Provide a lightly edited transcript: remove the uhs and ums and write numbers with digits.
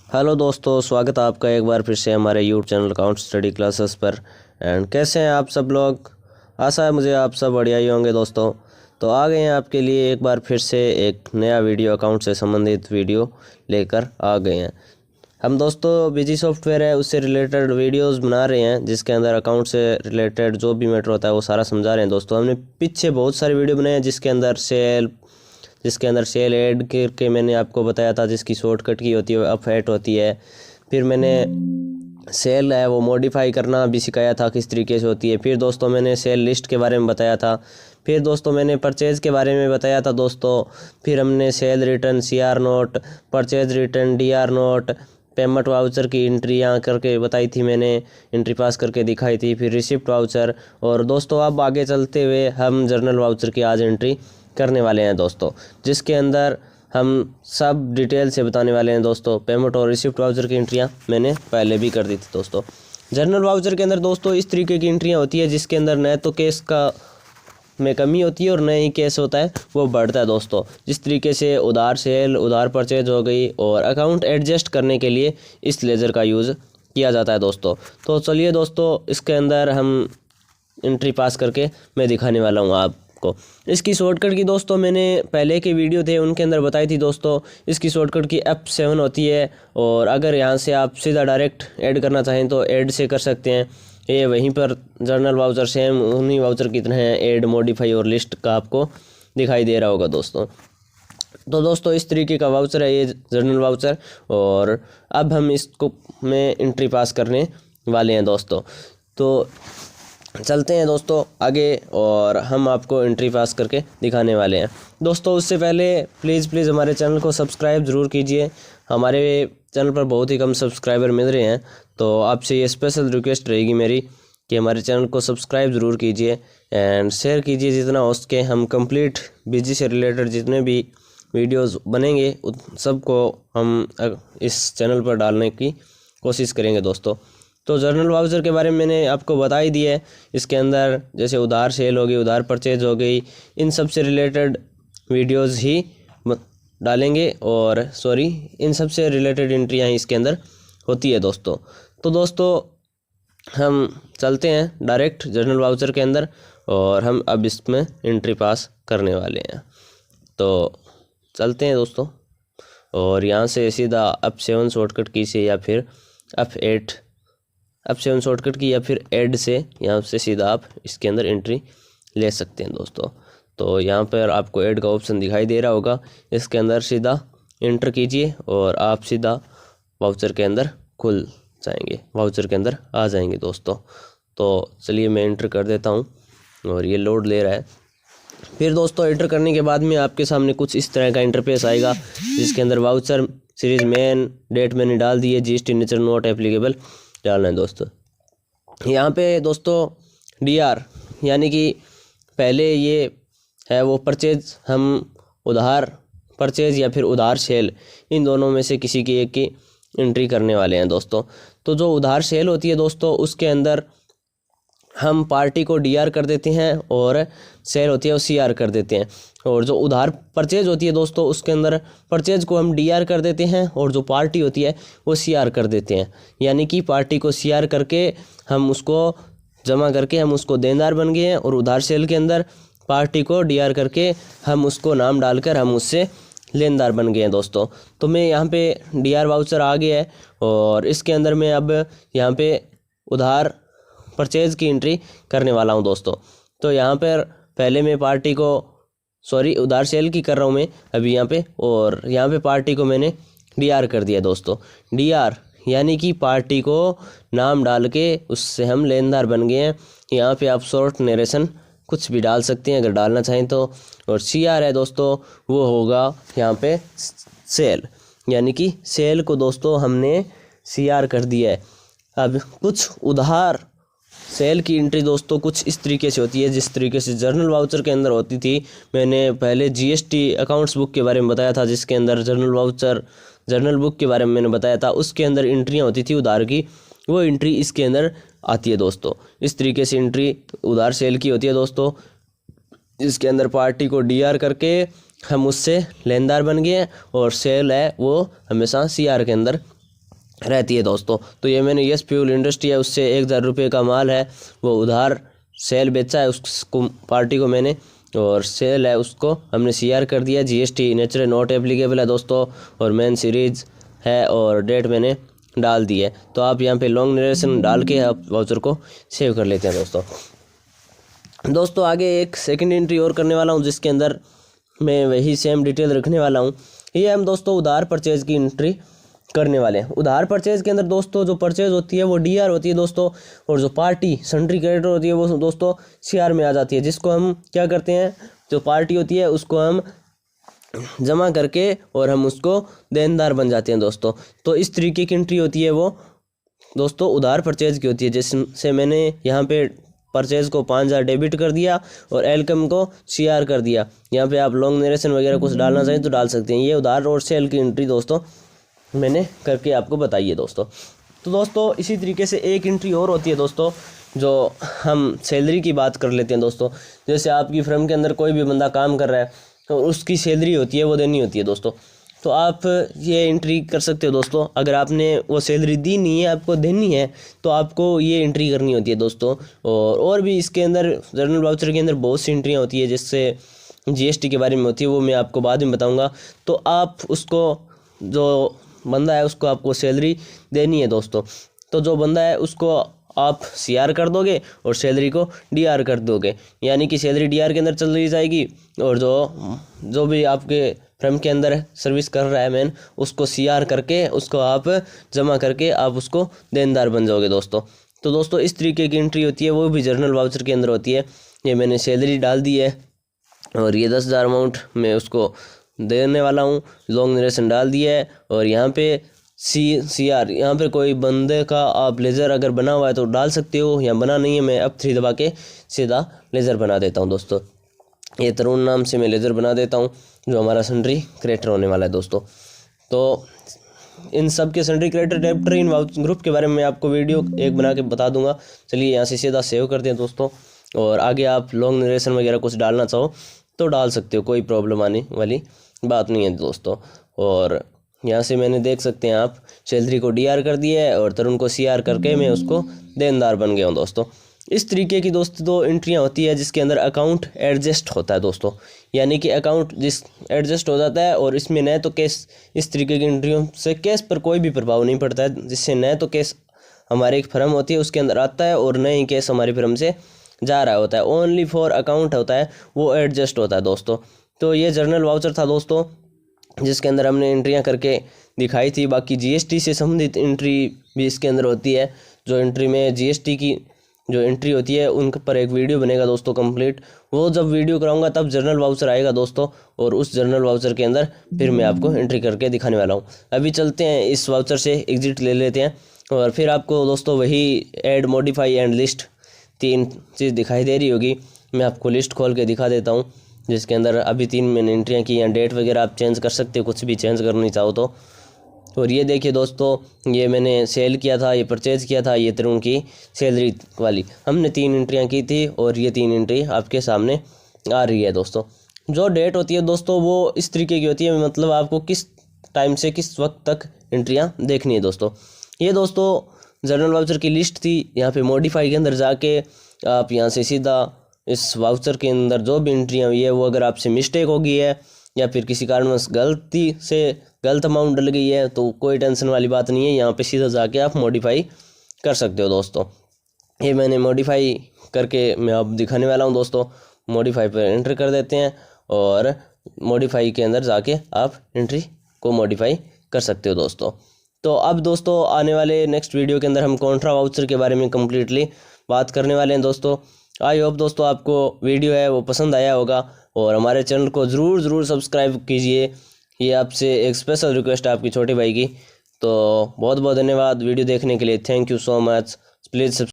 Hello दोस्तों, स्वागत है आपका एक बार फिर से हमारे YouTube channel account study classes पर। एंड कैसे हैं आप सब लोग। आशा है मुझे आप सब बढ़िया ही होंगे दोस्तों। तो आ गए हैं आपके लिए एक बार फिर से एक नया वीडियो, अकाउंट से संबंधित वीडियो लेकर आ गए हैं हम दोस्तों। बिजी सॉफ्टवेयर है उससे रिलेटेड वीडियोस बना रहे हैं, जिसके अंदर अकाउंट से रिलेटेड जो भी मैटर होता है वो सारा समझा रहे हैं दोस्तों। हमने पीछे बहुत सारे वीडियो बनाए हैं जिसके अंदर सेल ऐड करके मैंने आपको बताया था, जिसकी शॉर्टकट की होती है अप ऐड होती है। फिर मैंने सेल है वो मॉडिफाई करना भी सिखाया था किस तरीके से होती है। फिर दोस्तों मैंने सेल लिस्ट के बारे में बताया था। फिर दोस्तों मैंने परचेज़ के बारे में बताया था दोस्तों। फिर हमने cell return CR note, purchase return DR note, payment voucher की एंट्रियाँ करके बताई थी मैंने, एंट्री पास करके दिखाई थी। फिर रिसिप्ट वाउचर। और दोस्तों अब आगे चलते हुए हम जर्नल वाउचर की आज एंट्री करने वाले हैं दोस्तों, जिसके अंदर हम सब डिटेल से बताने वाले हैं दोस्तों। पेमेंट और रिसिप्ट वाउचर की एंट्रियाँ मैंने पहले भी कर दी थी दोस्तों। जर्नल वाउचर के अंदर दोस्तों इस तरीके की एंट्रियाँ होती है जिसके अंदर न तो केस का में कमी होती है और न ही केस होता है वो बढ़ता है दोस्तों। जिस तरीके से उधार सेल, उधार परचेज हो गई, और अकाउंट एडजस्ट करने के लिए इस लेज़र का यूज़ किया जाता है दोस्तों। तो चलिए दोस्तों, इसके अंदर हम एंट्री पास करके मैं दिखाने वाला हूँ आपको। इसकी शॉर्टकट की दोस्तों मैंने पहले के वीडियो थे उनके अंदर बताई थी दोस्तों। इसकी शॉर्टकट की F7 होती है, और अगर यहाँ से आप सीधा डायरेक्ट ऐड करना चाहें तो ऐड से कर सकते हैं। ये वहीं पर जर्नल वाउचर सेम उन्हीं वाउचर की तरह है, ऐड, मॉडिफाई और लिस्ट का आपको दिखाई दे रहा होगा दोस्तों। तो दोस्तों इस तरीके का वाउचर है ये जर्नल वाउचर, और अब हम इसको में एंट्री पास करने वाले हैं दोस्तों। तो चलते हैं दोस्तों आगे, और हम आपको एंट्री पास करके दिखाने वाले हैं दोस्तों। उससे पहले प्लीज़ हमारे चैनल को सब्सक्राइब ज़रूर कीजिए। हमारे चैनल पर बहुत ही कम सब्सक्राइबर मिल रहे हैं, तो आपसे ये स्पेशल रिक्वेस्ट रहेगी मेरी कि हमारे चैनल को सब्सक्राइब ज़रूर कीजिए एंड शेयर कीजिए जितना हो सके। हम कंप्लीट बिजी से रिलेटेड जितने भी वीडियोज़ बनेंगे उन सबको हम इस चैनल पर डालने की कोशिश करेंगे दोस्तों। तो जर्नल वाउचर के बारे में मैंने आपको बता ही दिया है। इसके अंदर जैसे उधार सेल हो गई, उधार परचेज हो गई, इन सब से रिलेटेड वीडियोस ही डालेंगे, और इन सब से रिलेटेड एंट्रियाँ इसके अंदर होती है दोस्तों। तो दोस्तों हम चलते हैं डायरेक्ट जर्नल वाउचर के अंदर, और हम अब इसमें एंट्री पास करने वाले हैं। तो चलते हैं दोस्तों, और यहाँ से सीधा F7 शॉर्टकट की से या फिर F7 शॉर्टकट की या फिर ऐड से यहाँ से सीधा आप इसके अंदर एंट्री ले सकते हैं दोस्तों। तो यहाँ पर आपको ऐड का ऑप्शन दिखाई दे रहा होगा, इसके अंदर सीधा एंटर कीजिए और आप सीधा वाउचर के अंदर खुल जाएंगे, वाउचर के अंदर आ जाएंगे दोस्तों। तो चलिए मैं एंटर कर देता हूँ, और ये लोड ले रहा है। फिर दोस्तों एंटर करने के बाद में आपके सामने कुछ इस तरह का इंटरफेस आएगा, जिसके अंदर वाउचर सीरीज मेन डेट मैंने डाल दी है, GST नेचर नॉट एप्लीकेबल डालना है दोस्तों। यहाँ पे दोस्तों DR यानी कि पहले ये है वो परचेज, हम उधार परचेज या फिर उधार सेल, इन दोनों में से किसी की एक की एंट्री करने वाले हैं दोस्तों। तो जो उधार सेल होती है दोस्तों उसके अंदर हम पार्टी को DR कर देते हैं, और सेल होती है वो CR कर देते हैं। और जो उधार परचेज होती है दोस्तों उसके अंदर परचेज को हम DR कर देते हैं, और जो पार्टी होती है वो CR कर देते हैं। यानी कि पार्टी को CR करके हम उसको जमा करके हम उसको देनदार बन गए हैं, और उधार सेल के अंदर पार्टी को DR करके हम उसको नाम डालकर हम उससे लेनदार बन गए हैं दोस्तों। तो मैं यहाँ पे DR वाउचर आ गया है, और इसके अंदर मैं अब यहाँ पे उधार परचेज की एंट्री करने वाला हूँ दोस्तों। तो यहाँ पर पहले मैं पार्टी को उधार सेल की कर रहा हूँ मैं अभी यहाँ पे, और यहाँ पे पार्टी को मैंने DR कर दिया दोस्तों। DR यानी कि पार्टी को नाम डाल के उससे हम लेनदार बन गए हैं। यहाँ पे आप शॉर्ट नरेशन कुछ भी डाल सकते हैं अगर डालना चाहें तो। और CR है दोस्तों, वो होगा यहाँ पे सेल, यानी कि सेल को दोस्तों हमने CR कर दिया है। अब कुछ उधार सेल की एंट्री दोस्तों कुछ इस तरीके से होती है जिस तरीके से जर्नल वाउचर के अंदर होती थी। मैंने पहले GST अकाउंट्स बुक के बारे में बताया था, जिसके अंदर जर्नल बुक के बारे में मैंने बताया था। उसके अंदर एंट्रियाँ होती थी उधार की, वो एंट्री इसके अंदर आती है दोस्तों। इस तरीके से एंट्री उधार सेल की होती है दोस्तों, इसके अंदर पार्टी को DR करके हम उससे लेनदार बन गए, और सेल है वो हमेशा CR के अंदर रहती है दोस्तों। तो ये मैंने यस फ्यूल इंडस्ट्री है उससे 1000 रुपये का माल है वो उधार सेल बेचा है उसको पार्टी को मैंने, और सेल है उसको हमने CR कर दिया। GST नेचुरल नॉट एप्लीकेबल है दोस्तों, और मेन सीरीज है और डेट मैंने डाल दी है। तो आप यहाँ पे लॉन्ग ड्यूरेशन डाल के आप वाउचर को सेव कर लेते हैं दोस्तों। आगे एक सेकंड एंट्री और करने वाला हूँ जिसके अंदर मैं वही सेम डिटेल रखने वाला हूँ। ये हम दोस्तों उधार परचेज की एंट्री करने वाले हैं। उधार परचेज के अंदर दोस्तों जो परचेज होती है वो DR होती है दोस्तों, और जो पार्टी सन्ड्री क्रेडिटर होती है वो दोस्तों CR में आ जाती है, जिसको हम क्या करते हैं, जो पार्टी होती है उसको हम जमा करके और हम उसको देनदार बन जाते हैं दोस्तों। तो इस तरीके की एंट्री होती है वो दोस्तों उधार परचेज की होती है, जिससे मैंने यहाँ पे परचेज को 5000 डेबिट कर दिया और एलकम को CR कर दिया। यहाँ पे आप लॉन्ग नरेशन वगैरह कुछ डालना चाहें तो डाल सकते हैं। ये उधार और सेल की एंट्री दोस्तों मैंने करके आपको बताई है दोस्तों। तो दोस्तों इसी तरीके से एक एंट्री और होती है दोस्तों, जो हम सैलरी की बात कर लेते हैं दोस्तों। जैसे आपकी फर्म के अंदर कोई भी बंदा काम कर रहा है तो उसकी सैलरी होती है वो देनी होती है दोस्तों। तो आप ये एंट्री कर सकते हो दोस्तों। अगर आपने वो सैलरी दी नहीं है, आपको देनी है, तो आपको ये एंट्री करनी होती है दोस्तों। और भी इसके अंदर जनरल वाउचर के अंदर बहुत सी एंट्रियाँ होती है, जिससे GST के बारे में होती है, वो मैं आपको बाद में बताऊंगा। तो आप उसको जो बंदा है उसको आपको सैलरी देनी है दोस्तों। तो जो बंदा है उसको आप CR कर दोगे और सैलरी को DR कर दोगे, यानी कि सैलरी DR के अंदर चली जाएगी, और जो भी आपके फर्म के अंदर सर्विस कर रहा है मैन, उसको CR करके उसको आप जमा करके आप उसको देनदार बन जाओगे दोस्तों। तो दोस्तों इस तरीके की एंट्री होती है, वो भी जर्नल वाउचर के अंदर होती है। ये मैंने सैलरी डाल दी है और ये 10,000 अमाउंट मैं उसको देने वाला हूँ, लॉन्ग नरेशन डाल दिया है। और यहाँ पे CR यहाँ पे कोई बंदे का आप लेज़र अगर बना हुआ है तो डाल सकते हो, या बना नहीं है मैं F3 दबा के सीधा लेज़र बना देता हूँ दोस्तों। ये तरुण नाम से मैं लेज़र बना देता हूँ, जो हमारा सन्ड्री क्रिएटर होने वाला है दोस्तों। तो इन सब के सन्ड्री क्रिएटर डेप्टर इन ग्रुप के बारे में आपको वीडियो एक बना के बता दूंगा। चलिए यहाँ से सीधा सेव करते हैं दोस्तों, और आगे आप लॉन्ग नरेशन वगैरह कुछ डालना चाहो तो डाल सकते हो, कोई प्रॉब्लम आने वाली बात नहीं है दोस्तों। और यहाँ से मैंने देख सकते हैं आप सैलरी को DR कर दिया है और तरुण को CR करके मैं उसको देनदार बन गया हूँ दोस्तों। इस तरीके की दोस्तों दो एंट्रियाँ होती है जिसके अंदर अकाउंट एडजस्ट होता है दोस्तों, यानी कि अकाउंट जिस एडजस्ट हो जाता है। और इसमें न तो केस, इस तरीके की एंट्रियों से केस पर कोई भी प्रभाव नहीं पड़ता है, जिससे न तो केस हमारी एक फर्म होती है उसके अंदर आता है और न ही केस हमारी फर्म से जा रहा होता है। ओनली फॉर अकाउंट होता है, वो एडजस्ट होता है दोस्तों। तो ये जर्नल वाउचर था दोस्तों, जिसके अंदर हमने एंट्रियां करके दिखाई थी। बाकी GST से संबंधित एंट्री भी इसके अंदर होती है। जो एंट्री में GST की जो एंट्री होती है उन पर एक वीडियो बनेगा दोस्तों कंप्लीट। वो जब वीडियो कराऊंगा तब जर्नल वाउचर आएगा दोस्तों, और उस जर्नल वाउचर के अंदर फिर मैं आपको एंट्री करके दिखाने वाला हूँ। अभी चलते हैं, इस वाउचर से एग्जिट ले लेते हैं, और फिर आपको दोस्तों वही ऐड, मॉडिफाई एंड लिस्ट 3 चीज़ दिखाई दे रही होगी। मैं आपको लिस्ट खोल के दिखा देता हूँ, जिसके अंदर अभी 3 मैंने एंट्रियाँ की हैं। डेट वगैरह आप चेंज कर सकते हो, कुछ भी चेंज करनी चाहो तो। और ये देखिए दोस्तों, ये मैंने सेल किया था, ये परचेज़ किया था, ये तरुण की सैलरी वाली हमने 3 एंट्रियाँ की थी, और ये 3 एंट्री आपके सामने आ रही है दोस्तों। जो डेट होती है दोस्तों वो इस तरीके की होती है, मतलब आपको किस टाइम से किस वक्त तक एंट्रियाँ देखनी है दोस्तों। ये दोस्तों जर्नल वाउचर की लिस्ट थी। यहाँ पे मॉडिफाई के अंदर जाके आप यहाँ से सीधा इस वाउचर के अंदर जो भी एंट्रियाँ हुई है वो अगर आपसे मिस्टेक हो गई है या फिर किसी कारणवश गलती से गलत अमाउंट डल गई है तो कोई टेंशन वाली बात नहीं है, यहाँ पे सीधा जाके आप मॉडिफाई कर सकते हो दोस्तों। ये मैंने मॉडिफाई करके मैं अब दिखाने वाला हूँ दोस्तों। मॉडिफाई पर एंटर कर देते हैं और मॉडिफाई के अंदर जाके आप एंट्री को मॉडिफाई कर सकते हो दोस्तों। तो अब दोस्तों आने वाले नेक्स्ट वीडियो के अंदर हम कॉन्ट्रा वाउचर के बारे में कम्प्लीटली बात करने वाले हैं दोस्तों। आई होप दोस्तों आपको वीडियो है वो पसंद आया होगा, और हमारे चैनल को ज़रूर सब्सक्राइब कीजिए। ये आपसे एक स्पेशल रिक्वेस्ट है आपकी छोटे भाई की। तो बहुत बहुत धन्यवाद वीडियो देखने के लिए। Thank you so much. Please